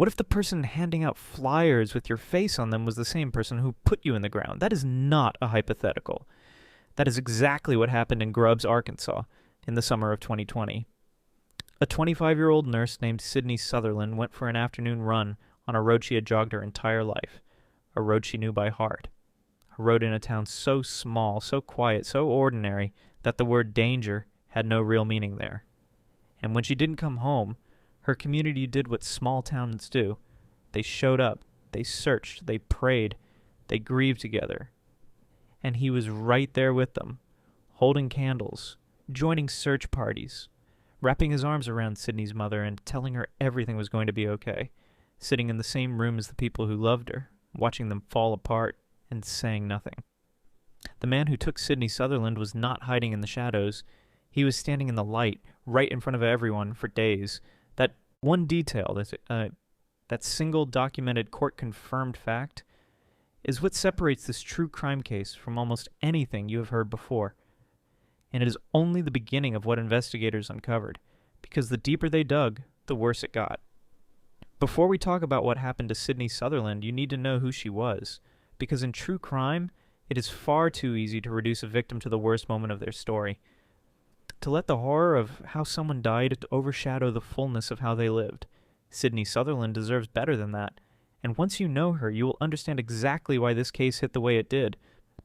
What if the person handing out flyers with your face on them was the same person who put you in the ground? That is not a hypothetical. That is exactly what happened in Grubbs, Arkansas, in the summer of 2020. A 25-year-old nurse named Sydney Sutherland went for an afternoon run on a road she had jogged her entire life, a road she knew by heart. A road in a town so small, so quiet, so ordinary, that the word danger had no real meaning there. And when she didn't come home, her community did what small towns do. They showed up, they searched, they prayed, they grieved together. And he was right there with them, holding candles, joining search parties, wrapping his arms around Sydney's mother and telling her everything was going to be okay, sitting in the same room as the people who loved her, watching them fall apart and saying nothing. The man who took Sydney Sutherland was not hiding in the shadows. He was standing in the light, right in front of everyone for days. That one detail, that single documented court-confirmed fact, is what separates this true crime case from almost anything you have heard before. And it is only the beginning of what investigators uncovered, because the deeper they dug, the worse it got. Before we talk about what happened to Sydney Sutherland, you need to know who she was, because in true crime, it is far too easy to reduce a victim to the worst moment of their story. To let the horror of how someone died overshadow the fullness of how they lived. Sydney Sutherland deserves better than that. And once you know her, you will understand exactly why this case hit the way it did,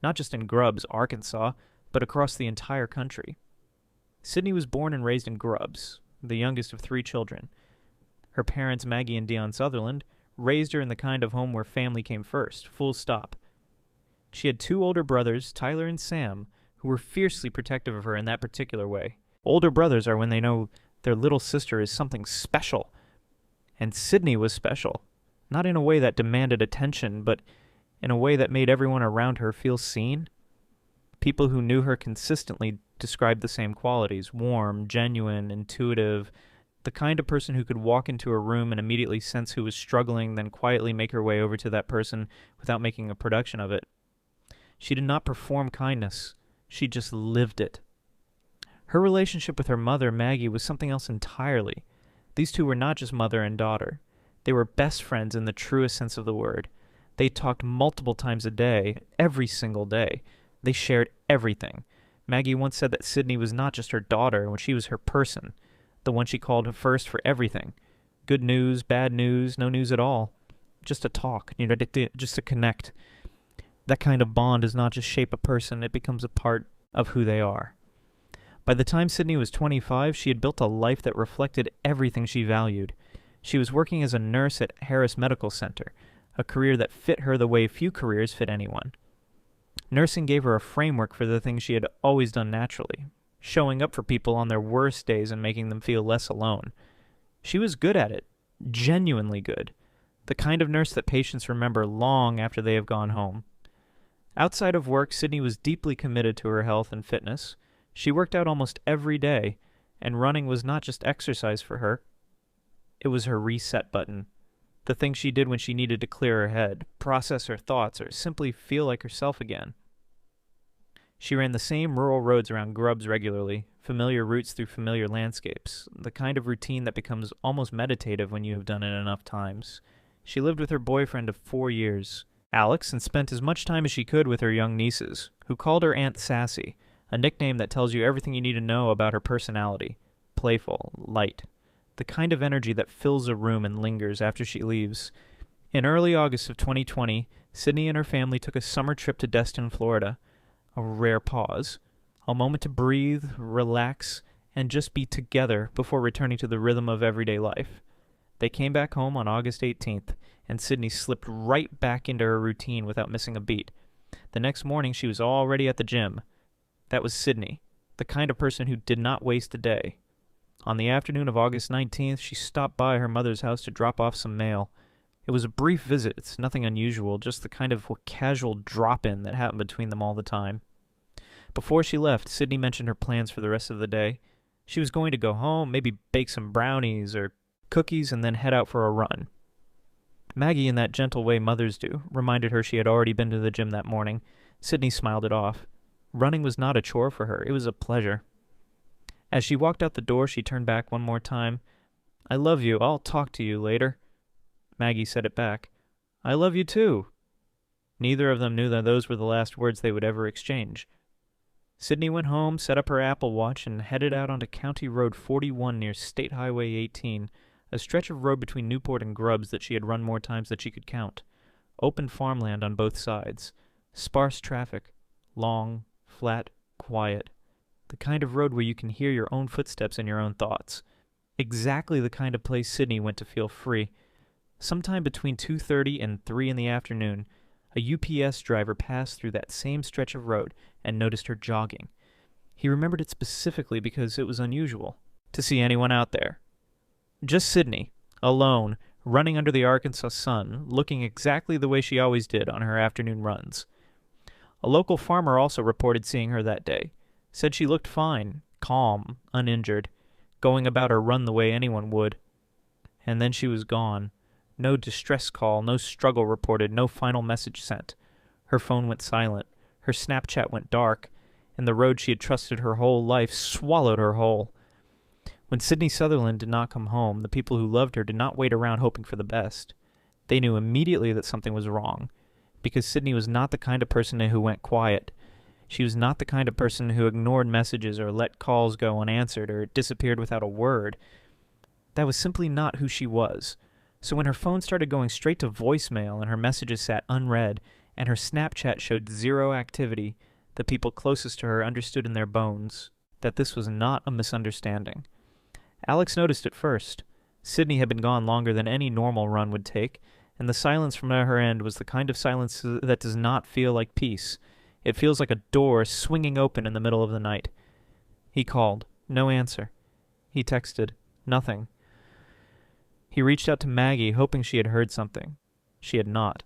not just in Grubbs, Arkansas, but across the entire country. Sydney was born and raised in Grubbs, the youngest of 3 children. Her parents, Maggie and Dion Sutherland, raised her in the kind of home where family came first, full stop. She had 2 older brothers, Tyler and Sam, who were fiercely protective of her in that particular way. Older brothers are when they know their little sister is something special. And Sydney was special. Not in a way that demanded attention, but in a way that made everyone around her feel seen. People who knew her consistently described the same qualities: warm, genuine, intuitive, the kind of person who could walk into a room and immediately sense who was struggling, then quietly make her way over to that person without making a production of it. She did not perform kindness. She just lived it. Her relationship with her mother, Maggie, was something else entirely. These two were not just mother and daughter. They were best friends in the truest sense of the word. They talked multiple times a day, every single day. They shared everything. Maggie once said that Sydney was not just her daughter when she was her person, the one she called first for everything. Good news, bad news, no news at all. Just to talk, just to connect. That kind of bond does not just shape a person, it becomes a part of who they are. By the time Sydney was 25, she had built a life that reflected everything she valued. She was working as a nurse at Harris Medical Center, a career that fit her the way few careers fit anyone. Nursing gave her a framework for the things she had always done naturally, showing up for people on their worst days and making them feel less alone. She was good at it, genuinely good, the kind of nurse that patients remember long after they have gone home. Outside of work, Sydney was deeply committed to her health and fitness. She worked out almost every day, and running was not just exercise for her. It was her reset button, the thing she did when she needed to clear her head, process her thoughts, or simply feel like herself again. She ran the same rural roads around Grubbs regularly, familiar routes through familiar landscapes, the kind of routine that becomes almost meditative when you have done it enough times. She lived with her boyfriend of 4 years, Alex, and spent as much time as she could with her young nieces, who called her Aunt Sassy, a nickname that tells you everything you need to know about her personality. Playful, light, the kind of energy that fills a room and lingers after she leaves. In early August of 2020, Sydney and her family took a summer trip to Destin, Florida. A rare pause, a moment to breathe, relax, and just be together before returning to the rhythm of everyday life. They came back home on August 18th, and Sydney slipped right back into her routine without missing a beat. The next morning, she was already at the gym. That was Sydney, the kind of person who did not waste a day. On the afternoon of August 19th, she stopped by her mother's house to drop off some mail. It was a brief visit, it's nothing unusual, just the kind of casual drop-in that happened between them all the time. Before she left, Sydney mentioned her plans for the rest of the day. She was going to go home, maybe bake some brownies or cookies, and then head out for a run. Maggie, in that gentle way mothers do, reminded her she had already been to the gym that morning. Sydney smiled it off. Running was not a chore for her, it was a pleasure. As she walked out the door, she turned back one more time. "I love you, I'll talk to you later." Maggie said it back. "I love you too." Neither of them knew that those were the last words they would ever exchange. Sydney went home, set up her Apple Watch, and headed out onto County Road 41 near State Highway 18, a stretch of road between Newport and Grubbs that she had run more times than she could count. Open farmland on both sides. Sparse traffic. Long, flat, quiet. The kind of road where you can hear your own footsteps and your own thoughts. Exactly the kind of place Sydney went to feel free. Sometime between 2:30 and 3 in the afternoon, a UPS driver passed through that same stretch of road and noticed her jogging. He remembered it specifically because it was unusual to see anyone out there. Just Sydney, alone, running under the Arkansas sun, looking exactly the way she always did on her afternoon runs. A local farmer also reported seeing her that day. Said she looked fine, calm, uninjured, going about her run the way anyone would. And then she was gone. No distress call, no struggle reported, no final message sent. Her phone went silent. Her Snapchat went dark, and the road she had trusted her whole life swallowed her whole. When Sydney Sutherland did not come home, the people who loved her did not wait around hoping for the best. They knew immediately that something was wrong, because Sydney was not the kind of person who went quiet. She was not the kind of person who ignored messages or let calls go unanswered or disappeared without a word. That was simply not who she was. So when her phone started going straight to voicemail and her messages sat unread and her Snapchat showed zero activity, the people closest to her understood in their bones that this was not a misunderstanding. Alex noticed it first. Sydney had been gone longer than any normal run would take, and the silence from her end was the kind of silence that does not feel like peace. It feels like a door swinging open in the middle of the night. He called. No answer. He texted. Nothing. He reached out to Maggie, hoping she had heard something. She had not.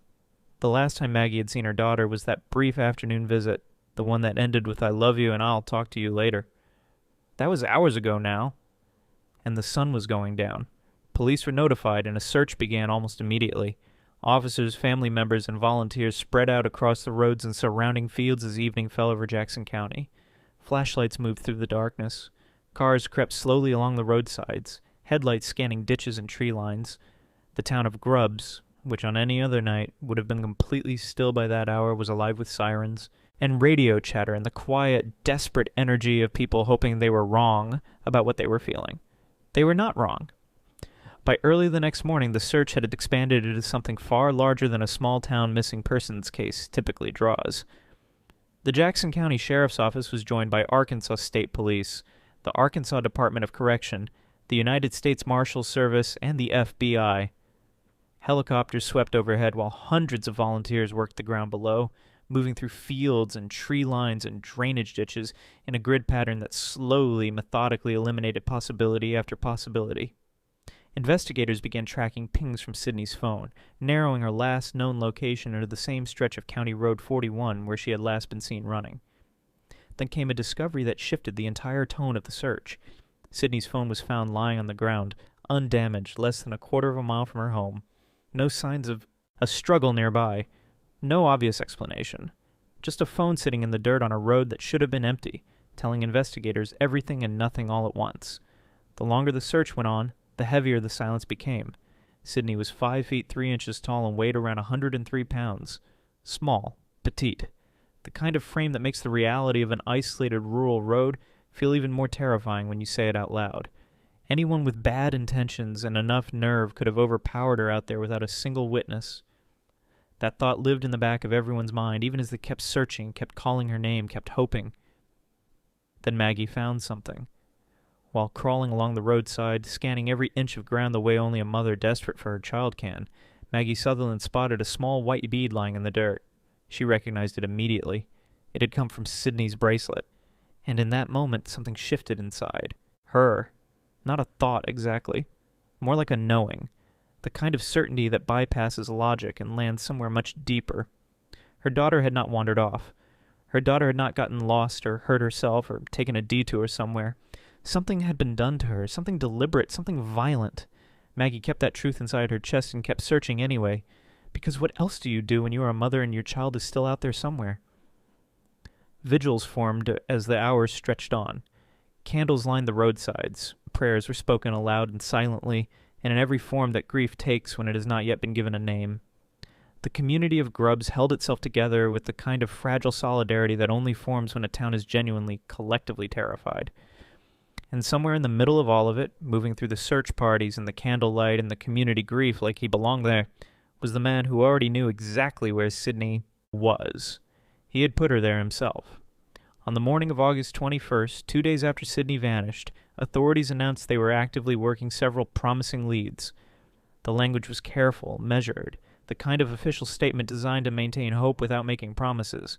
The last time Maggie had seen her daughter was that brief afternoon visit, the one that ended with "I love you and I'll talk to you later." That was hours ago now. And the sun was going down. Police were notified, and a search began almost immediately. Officers, family members, and volunteers spread out across the roads and surrounding fields as evening fell over Jackson County. Flashlights moved through the darkness. Cars crept slowly along the roadsides, headlights scanning ditches and tree lines. The town of Grubbs, which on any other night would have been completely still by that hour, was alive with sirens and radio chatter and the quiet, desperate energy of people hoping they were wrong about what they were feeling. They were not wrong. By early the next morning, the search had expanded into something far larger than a small-town missing persons case typically draws. The Jackson County Sheriff's Office was joined by Arkansas State Police, the Arkansas Department of Correction, the United States Marshal Service, and the FBI. Helicopters swept overhead while hundreds of volunteers worked the ground below, moving through fields and tree lines and drainage ditches in a grid pattern that slowly, methodically eliminated possibility after possibility. Investigators began tracking pings from Sydney's phone, narrowing her last known location into the same stretch of County Road 41 where she had last been seen running. Then came a discovery that shifted the entire tone of the search. Sydney's phone was found lying on the ground, undamaged, less than a quarter of a mile from her home. No signs of a struggle nearby. No obvious explanation. Just a phone sitting in the dirt on a road that should have been empty, telling investigators everything and nothing all at once. The longer the search went on, the heavier the silence became. Sydney was 5 feet 3 inches tall and weighed around 103 pounds. Small, petite. The kind of frame that makes the reality of an isolated rural road feel even more terrifying when you say it out loud. Anyone with bad intentions and enough nerve could have overpowered her out there without a single witness. That thought lived in the back of everyone's mind, even as they kept searching, kept calling her name, kept hoping. Then Maggie found something. While crawling along the roadside, scanning every inch of ground the way only a mother desperate for her child can, Maggie Sutherland spotted a small white bead lying in the dirt. She recognized it immediately. It had come from Sydney's bracelet. And in that moment, something shifted inside. Her. Not a thought, exactly. More like a knowing. The kind of certainty that bypasses logic and lands somewhere much deeper. Her daughter had not wandered off. Her daughter had not gotten lost or hurt herself or taken a detour somewhere. Something had been done to her, something deliberate, something violent. Maggie kept that truth inside her chest and kept searching anyway. Because what else do you do when you are a mother and your child is still out there somewhere? Vigils formed as the hours stretched on. Candles lined the roadsides. Prayers were spoken aloud and silently, and in every form that grief takes when it has not yet been given a name. The community of Grubbs held itself together with the kind of fragile solidarity that only forms when a town is genuinely, collectively terrified. And somewhere in the middle of all of it, moving through the search parties and the candlelight and the community grief like he belonged there, was the man who already knew exactly where Sydney was. He had put her there himself. On the morning of August 21st, 2 days after Sydney vanished, authorities announced they were actively working several promising leads. The language was careful, measured, the kind of official statement designed to maintain hope without making promises.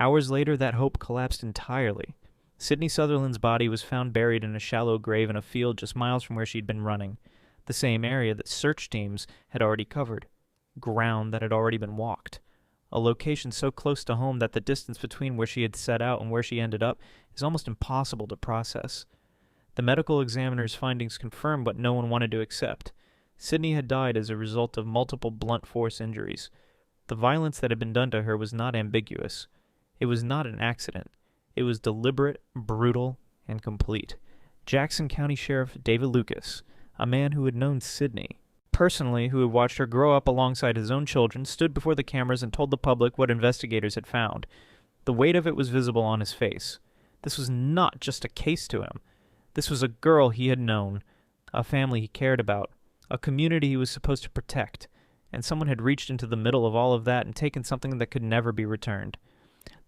Hours later, that hope collapsed entirely. Sydney Sutherland's body was found buried in a shallow grave in a field just miles from where she'd been running, the same area that search teams had already covered, ground that had already been walked, a location so close to home that the distance between where she had set out and where she ended up is almost impossible to process. The medical examiner's findings confirmed what no one wanted to accept. Sydney had died as a result of multiple blunt force injuries. The violence that had been done to her was not ambiguous. It was not an accident. It was deliberate, brutal, and complete. Jackson County Sheriff David Lucas, a man who had known Sydney personally, who had watched her grow up alongside his own children, stood before the cameras and told the public what investigators had found. The weight of it was visible on his face. This was not just a case to him. This was a girl he had known, a family he cared about, a community he was supposed to protect, and someone had reached into the middle of all of that and taken something that could never be returned.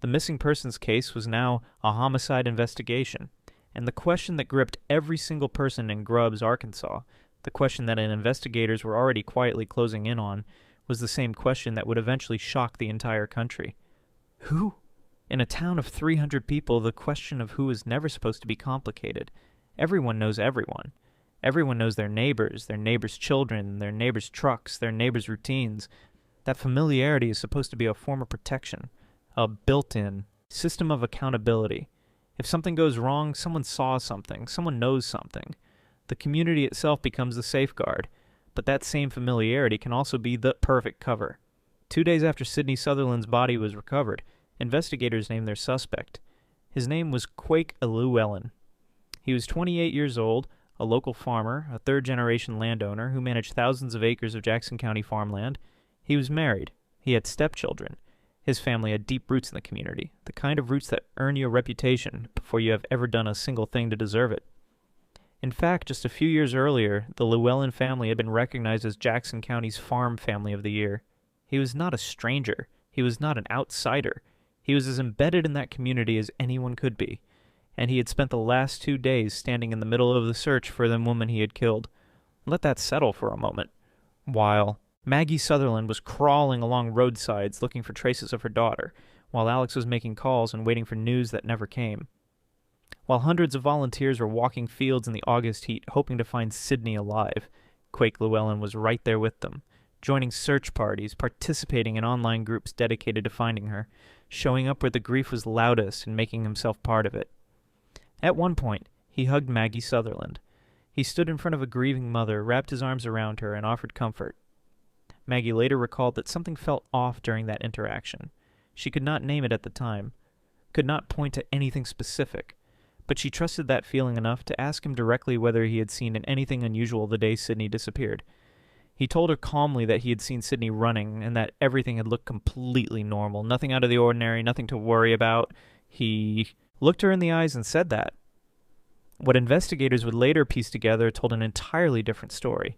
The missing persons case was now a homicide investigation, and the question that gripped every single person in Grubbs, Arkansas, the question that investigators were already quietly closing in on, was the same question that would eventually shock the entire country. Who? In a town of 300 people, the question of who is never supposed to be complicated. Everyone knows everyone. Everyone knows their neighbors' children, their neighbors' trucks, their neighbors' routines. That familiarity is supposed to be a form of protection, a built-in system of accountability. If something goes wrong, someone saw something, someone knows something. The community itself becomes the safeguard, but that same familiarity can also be the perfect cover. 2 days after Sydney Sutherland's body was recovered, investigators named their suspect. His name was Quake Llewellyn. He was 28 years old, a local farmer, a third-generation landowner who managed thousands of acres of Jackson County farmland. He was married. He had stepchildren. His family had deep roots in the community, the kind of roots that earn you a reputation before you have ever done a single thing to deserve it. In fact, just a few years earlier, the Llewellyn family had been recognized as Jackson County's Farm Family of the Year. He was not a stranger. He was not an outsider. He was as embedded in that community as anyone could be, and he had spent the last 2 days standing in the middle of the search for the woman he had killed. Let that settle for a moment. While Maggie Sutherland was crawling along roadsides looking for traces of her daughter, while Alex was making calls and waiting for news that never came. While hundreds of volunteers were walking fields in the August heat hoping to find Sydney alive, Quake Llewellyn was right there with them, joining search parties, participating in online groups dedicated to finding her, showing up where the grief was loudest and making himself part of it. At one point, he hugged Maggie Sutherland. He stood in front of a grieving mother, wrapped his arms around her, and offered comfort. Maggie later recalled that something felt off during that interaction. She could not name it at the time, could not point to anything specific, but she trusted that feeling enough to ask him directly whether he had seen anything unusual the day Sydney disappeared. He told her calmly that he had seen Sydney running and that everything had looked completely normal, nothing out of the ordinary, nothing to worry about. He looked her in the eyes and said that. What investigators would later piece together told an entirely different story.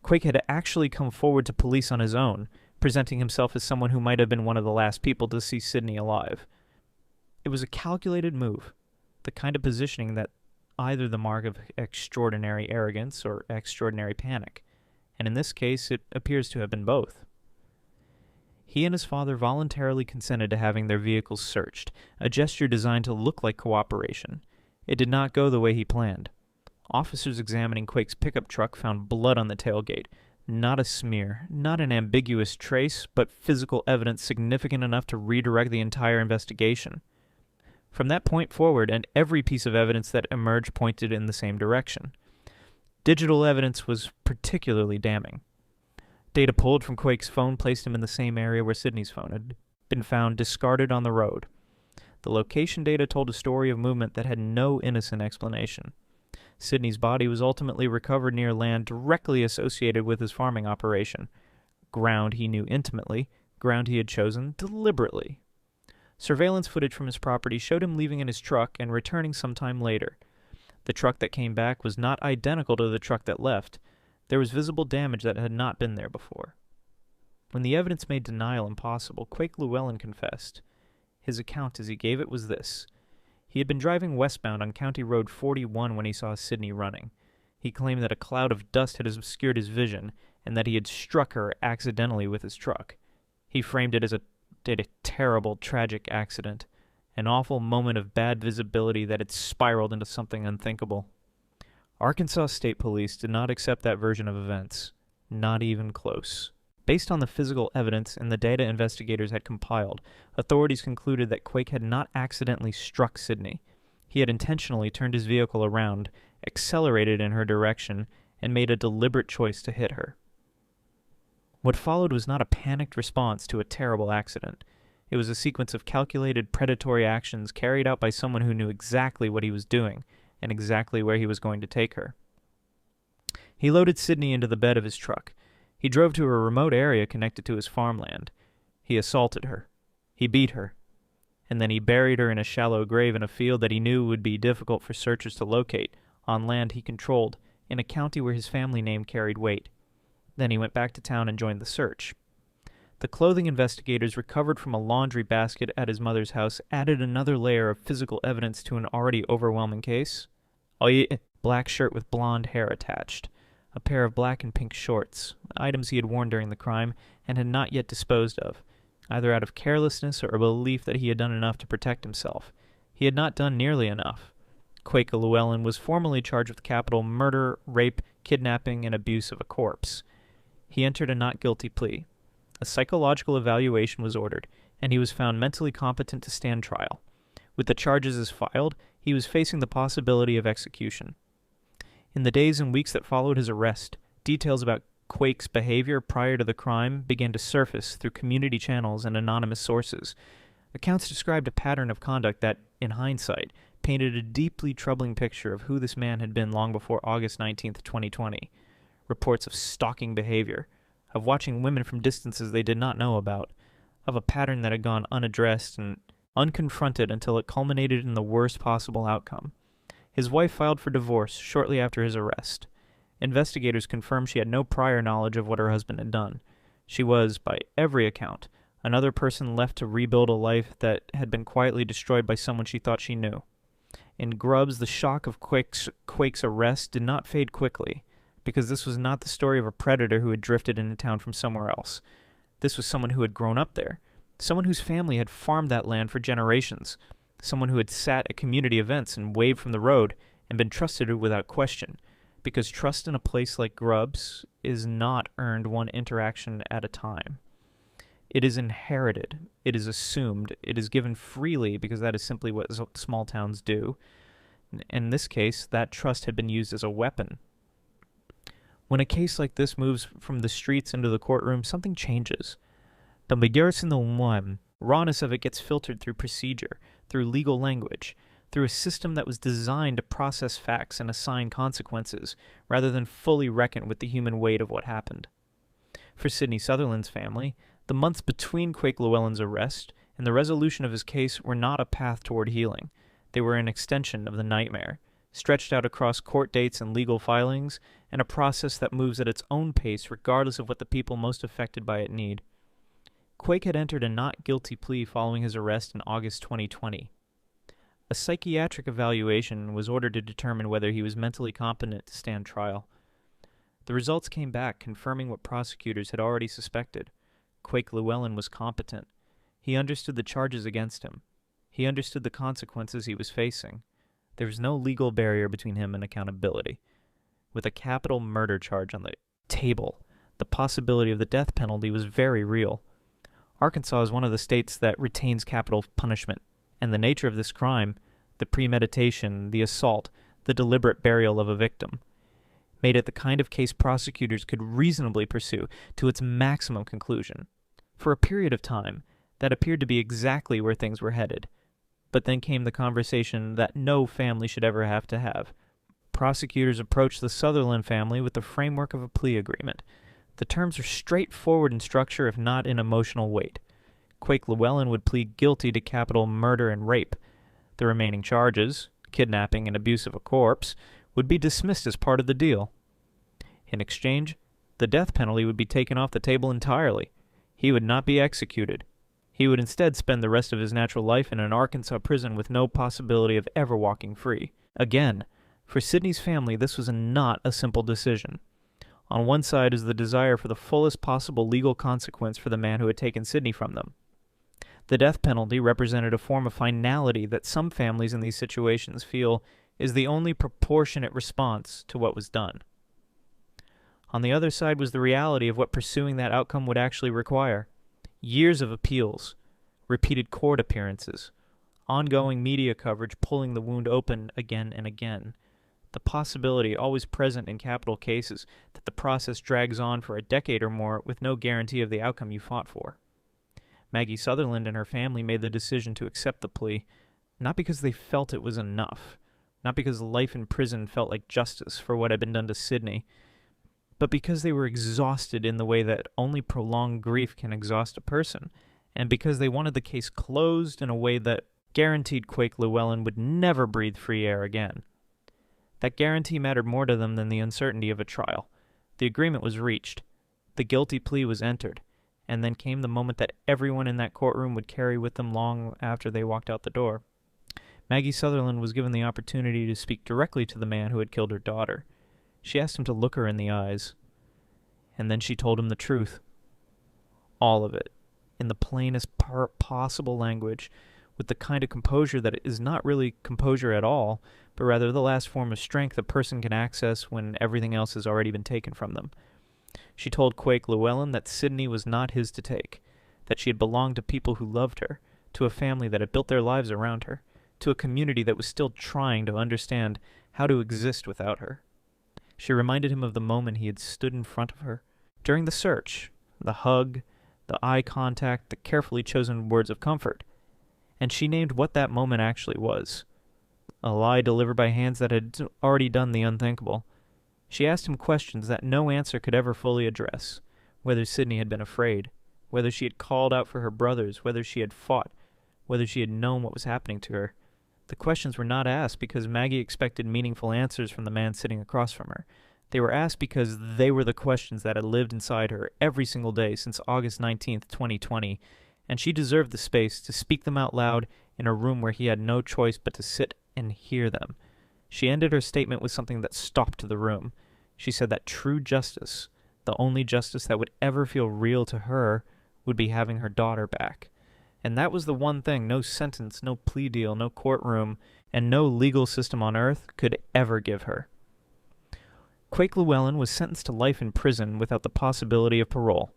Quake had actually come forward to police on his own, presenting himself as someone who might have been one of the last people to see Sydney alive. It was a calculated move, the kind of positioning that either the mark of extraordinary arrogance or extraordinary panic, and in this case it appears to have been both. He and his father voluntarily consented to having their vehicles searched, a gesture designed to look like cooperation. It did not go the way he planned. Officers examining Quake's pickup truck found blood on the tailgate. Not a smear, not an ambiguous trace, but physical evidence significant enough to redirect the entire investigation. From that point forward, and every piece of evidence that emerged pointed in the same direction. Digital evidence was particularly damning. Data pulled from Quake's phone placed him in the same area where Sydney's phone had been found discarded on the road. The location data told a story of movement that had no innocent explanation. Sydney's body was ultimately recovered near land directly associated with his farming operation, ground he knew intimately, ground he had chosen deliberately. Surveillance footage from his property showed him leaving in his truck and returning sometime later. The truck that came back was not identical to the truck that left. There was visible damage that had not been there before. When the evidence made denial impossible, Quake Llewellyn confessed. His account as he gave it was this. He had been driving westbound on County Road 41 when he saw Sydney running. He claimed that a cloud of dust had obscured his vision and that he had struck her accidentally with his truck. He framed it as a terrible, tragic accident, an awful moment of bad visibility that had spiraled into something unthinkable. Arkansas State Police did not accept that version of events, not even close. Based on the physical evidence and the data investigators had compiled, authorities concluded that Quake had not accidentally struck Sydney. He had intentionally turned his vehicle around, accelerated in her direction, and made a deliberate choice to hit her. What followed was not a panicked response to a terrible accident. It was a sequence of calculated predatory actions carried out by someone who knew exactly what he was doing and exactly where he was going to take her. He loaded Sydney into the bed of his truck. He drove to a remote area connected to his farmland. He assaulted her. He beat her. And then he buried her in a shallow grave in a field that he knew would be difficult for searchers to locate, on land he controlled, in a county where his family name carried weight. Then he went back to town and joined the search. The clothing investigators recovered from a laundry basket at his mother's house added another layer of physical evidence to an already overwhelming case. Black shirt with blonde hair attached. A pair of black and pink shorts, items he had worn during the crime and had not yet disposed of, either out of carelessness or a belief that he had done enough to protect himself. He had not done nearly enough. Quake Llewellyn was formally charged with capital murder, rape, kidnapping, and abuse of a corpse. He entered a not guilty plea. A psychological evaluation was ordered, and he was found mentally competent to stand trial. With the charges as filed, he was facing the possibility of execution. In the days and weeks that followed his arrest, details about Quake's behavior prior to the crime began to surface through community channels and anonymous sources. Accounts described a pattern of conduct that, in hindsight, painted a deeply troubling picture of who this man had been long before August 19, 2020. Reports of stalking behavior, of watching women from distances they did not know about, of a pattern that had gone unaddressed and unconfronted until it culminated in the worst possible outcome. His wife filed for divorce shortly after his arrest. Investigators confirmed she had no prior knowledge of what her husband had done. She was, by every account, another person left to rebuild a life that had been quietly destroyed by someone she thought she knew. In Grubbs, the shock of Quake's arrest did not fade quickly, because this was not the story of a predator who had drifted into town from somewhere else. This was someone who had grown up there, someone whose family had farmed that land for generations, someone who had sat at community events and waved from the road and been trusted without question, because trust in a place like Grubbs is not earned one interaction at a time. It is inherited, it is assumed, it is given freely because that is simply what small towns do. In this case, that trust had been used as a weapon. When a case like this moves from the streets into the courtroom, something changes. The rawness of it gets filtered through procedure, through legal language, through a system that was designed to process facts and assign consequences, rather than fully reckon with the human weight of what happened. For Sydney Sutherland's family, the months between Quake Llewellyn's arrest and the resolution of his case were not a path toward healing. They were an extension of the nightmare, stretched out across court dates and legal filings, and a process that moves at its own pace regardless of what the people most affected by it need. Quake had entered a not guilty plea following his arrest in August 2020. A psychiatric evaluation was ordered to determine whether he was mentally competent to stand trial. The results came back confirming what prosecutors had already suspected. Quake Llewellyn was competent. He understood the charges against him. He understood the consequences he was facing. There was no legal barrier between him and accountability. With a capital murder charge on the table, the possibility of the death penalty was very real. Arkansas is one of the states that retains capital punishment, and the nature of this crime, the premeditation, the assault, the deliberate burial of a victim, made it the kind of case prosecutors could reasonably pursue to its maximum conclusion. For a period of time, that appeared to be exactly where things were headed. But then came the conversation that no family should ever have to have. Prosecutors approached the Sutherland family with the framework of a plea agreement. The terms are straightforward in structure, if not in emotional weight. Quake Llewellyn would plead guilty to capital murder and rape. The remaining charges, kidnapping and abuse of a corpse, would be dismissed as part of the deal. In exchange, the death penalty would be taken off the table entirely. He would not be executed. He would instead spend the rest of his natural life in an Arkansas prison with no possibility of ever walking free. Again, for Sydney's family, this was not a simple decision. On one side is the desire for the fullest possible legal consequence for the man who had taken Sydney from them. The death penalty represented a form of finality that some families in these situations feel is the only proportionate response to what was done. On the other side was the reality of what pursuing that outcome would actually require. Years of appeals, repeated court appearances, ongoing media coverage pulling the wound open again and again. The possibility, always present in capital cases, that the process drags on for a decade or more with no guarantee of the outcome you fought for. Maggie Sutherland and her family made the decision to accept the plea, not because they felt it was enough, not because life in prison felt like justice for what had been done to Sydney, but because they were exhausted in the way that only prolonged grief can exhaust a person, and because they wanted the case closed in a way that guaranteed Quake Llewellyn would never breathe free air again. That guarantee mattered more to them than the uncertainty of a trial. The agreement was reached. The guilty plea was entered. And then came the moment that everyone in that courtroom would carry with them long after they walked out the door. Maggie Sutherland was given the opportunity to speak directly to the man who had killed her daughter. She asked him to look her in the eyes. And then she told him the truth. All of it. In the plainest possible language, with the kind of composure that is not really composure at all, but rather the last form of strength a person can access when everything else has already been taken from them. She told Quake Llewellyn that Sydney was not his to take, that she had belonged to people who loved her, to a family that had built their lives around her, to a community that was still trying to understand how to exist without her. She reminded him of the moment he had stood in front of her. During the search, the hug, the eye contact, the carefully chosen words of comfort. And she named what that moment actually was. A lie delivered by hands that had already done the unthinkable. She asked him questions that no answer could ever fully address. Whether Sydney had been afraid, whether she had called out for her brothers, whether she had fought, whether she had known what was happening to her. The questions were not asked because Maggie expected meaningful answers from the man sitting across from her. They were asked because they were the questions that had lived inside her every single day since August 19th, 2020, and she deserved the space to speak them out loud in a room where he had no choice but to sit and hear them. She ended her statement with something that stopped the room. She said that true justice, the only justice that would ever feel real to her, would be having her daughter back. And that was the one thing no sentence, no plea deal, no courtroom, and no legal system on earth could ever give her. Quake Llewellyn was sentenced to life in prison without the possibility of parole.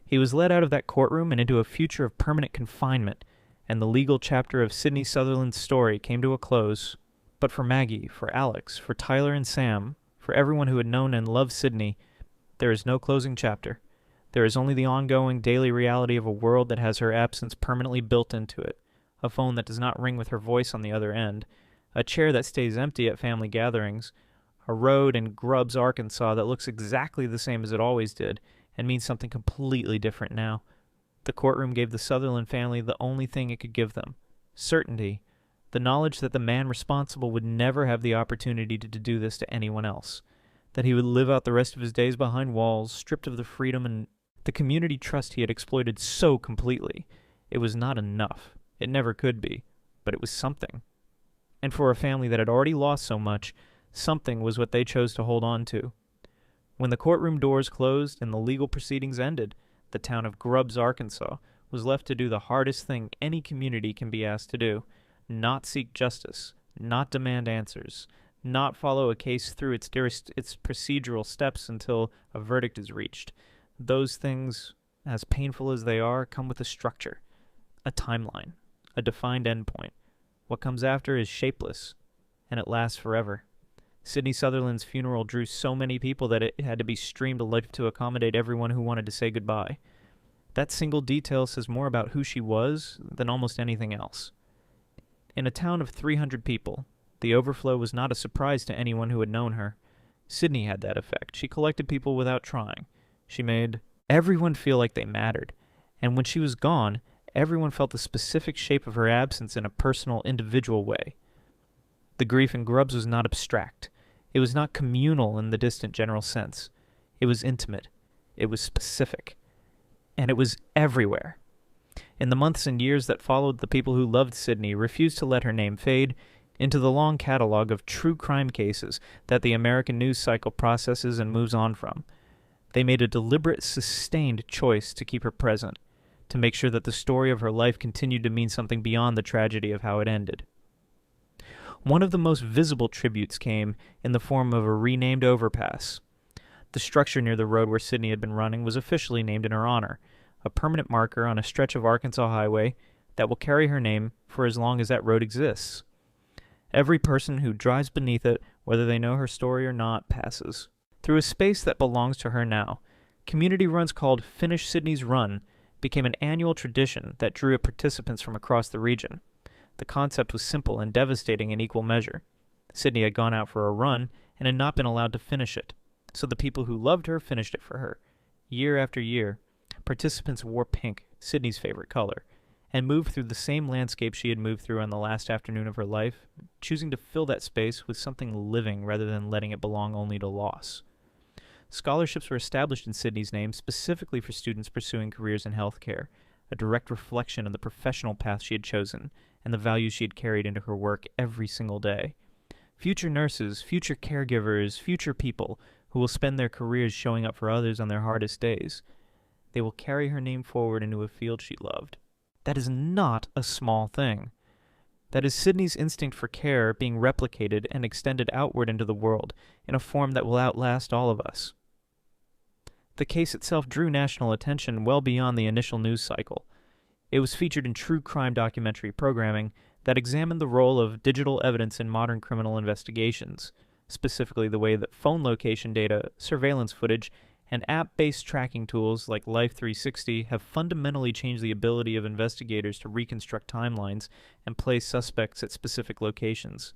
He was led out of that courtroom and into a future of permanent confinement, and the legal chapter of Sydney Sutherland's story came to a close. But for Maggie, for Alex, for Tyler and Sam, for everyone who had known and loved Sydney, there is no closing chapter. There is only the ongoing daily reality of a world that has her absence permanently built into it, a phone that does not ring with her voice on the other end, a chair that stays empty at family gatherings, a road in Grubbs, Arkansas that looks exactly the same as it always did and means something completely different now. The courtroom gave the Sutherland family the only thing it could give them: certainty, the knowledge that the man responsible would never have the opportunity to do this to anyone else, that he would live out the rest of his days behind walls, stripped of the freedom and the community trust he had exploited so completely. It was not enough. It never could be, but it was something. And for a family that had already lost so much, something was what they chose to hold on to. When the courtroom doors closed and the legal proceedings ended, the town of Grubbs, Arkansas, was left to do the hardest thing any community can be asked to do: not seek justice, not demand answers, not follow a case through its procedural steps until a verdict is reached. Those things, as painful as they are, come with a structure, a timeline, a defined endpoint. What comes after is shapeless, and it lasts forever. Sydney Sutherland's funeral drew so many people that it had to be streamed live to accommodate everyone who wanted to say goodbye. That single detail says more about who she was than almost anything else. In a town of 300 people, The overflow was not a surprise to anyone who had known her. Sydney had that effect. She collected people without trying. She made everyone feel like they mattered. And when she was gone, everyone felt the specific shape of her absence in a personal, individual way. The grief in Grubbs was not abstract. It was not communal in the distant general sense. It was intimate. It was specific. And it was everywhere. In the months and years that followed, the people who loved Sydney refused to let her name fade into the long catalog of true crime cases that the American news cycle processes and moves on from. They made a deliberate, sustained choice to keep her present, to make sure that the story of her life continued to mean something beyond the tragedy of how it ended. One of the most visible tributes came in the form of a renamed overpass. The structure near the road where Sydney had been running was officially named in her honor, a permanent marker on a stretch of Arkansas highway that will carry her name for as long as that road exists. Every person who drives beneath it, whether they know her story or not, passes. Through a space that belongs to her now, community runs called Finish Sydney's Run became an annual tradition that drew participants from across the region. The concept was simple and devastating in equal measure. Sydney had gone out for a run and had not been allowed to finish it, so the people who loved her finished it for her. Year after year, participants wore pink, Sydney's favorite color, and moved through the same landscape she had moved through on the last afternoon of her life, choosing to fill that space with something living rather than letting it belong only to loss. Scholarships were established in Sydney's name specifically for students pursuing careers in healthcare, a direct reflection of the professional path she had chosen and the values she had carried into her work every single day. Future nurses, future caregivers, future people who will spend their careers showing up for others on their hardest days. They will carry her name forward into a field she loved. That is not a small thing. That is Sydney's instinct for care being replicated and extended outward into the world in a form that will outlast all of us. The case itself drew national attention well beyond the initial news cycle. It was featured in true crime documentary programming that examined the role of digital evidence in modern criminal investigations, specifically the way that phone location data, surveillance footage, and app-based tracking tools like Life360 have fundamentally changed the ability of investigators to reconstruct timelines and place suspects at specific locations.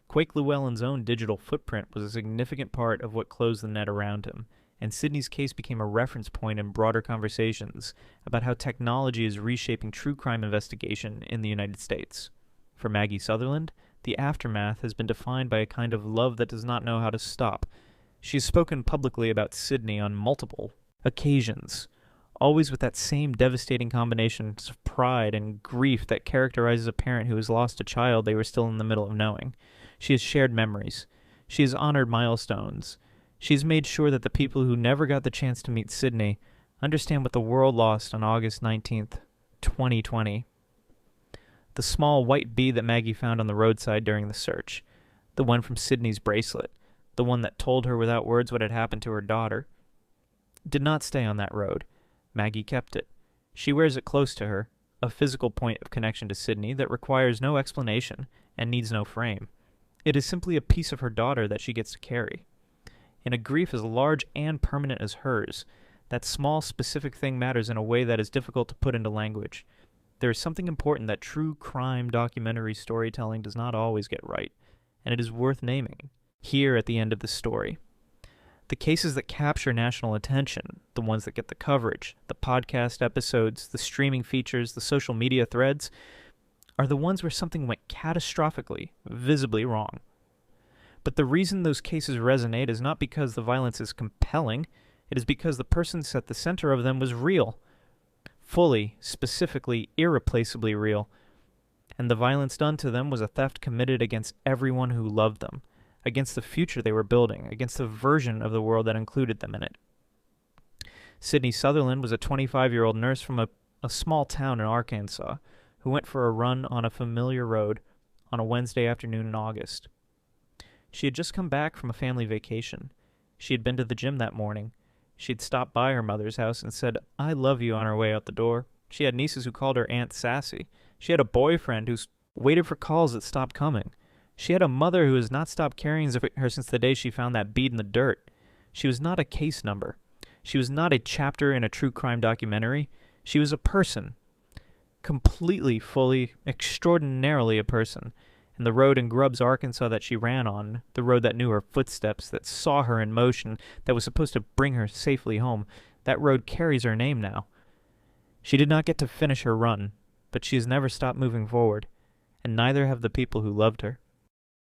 Quake Llewellyn's own digital footprint was a significant part of what closed the net around him, and Sydney's case became a reference point in broader conversations about how technology is reshaping true crime investigation in the United States. For Maggie Sutherland, the aftermath has been defined by a kind of love that does not know how to stop. She has spoken publicly about Sydney on multiple occasions, always with that same devastating combination of pride and grief that characterizes a parent who has lost a child they were still in the middle of knowing. She has shared memories. She has honored milestones. She has made sure that the people who never got the chance to meet Sydney understand what the world lost on August 19th, 2020. The small white bee that Maggie found on the roadside during the search, the one from Sydney's bracelet, the one that told her without words what had happened to her daughter, did not stay on that road. Maggie kept it. She wears it close to her, a physical point of connection to Sydney that requires no explanation and needs no frame. It is simply a piece of her daughter that she gets to carry. In a grief as large and permanent as hers, that small specific thing matters in a way that is difficult to put into language. There is something important that true crime documentary storytelling does not always get right, and it is worth naming here at the end of the story. The cases that capture national attention, the ones that get the coverage, the podcast episodes, the streaming features, the social media threads, are the ones where something went catastrophically, visibly wrong. But the reason those cases resonate is not because the violence is compelling, it is because the person at the center of them was real. Fully, specifically, irreplaceably real. And the violence done to them was a theft committed against everyone who loved them, against the future they were building, against the version of the world that included them in it. Sydney Sutherland was a 25-year-old nurse from a small town in Arkansas who went for a run on a familiar road on a Wednesday afternoon in August. She had just come back from a family vacation. She had been to the gym that morning. She had stopped by her mother's house and said, "I love you," on her way out the door. She had nieces who called her Aunt Sassy. She had a boyfriend who waited for calls that stopped coming. She had a mother who has not stopped carrying her since the day she found that bead in the dirt. She was not a case number. She was not a chapter in a true crime documentary. She was a person. Completely, fully, extraordinarily a person. And the road in Grubbs, Arkansas that she ran on, the road that knew her footsteps, that saw her in motion, that was supposed to bring her safely home, that road carries her name now. She did not get to finish her run, but she has never stopped moving forward, and neither have the people who loved her.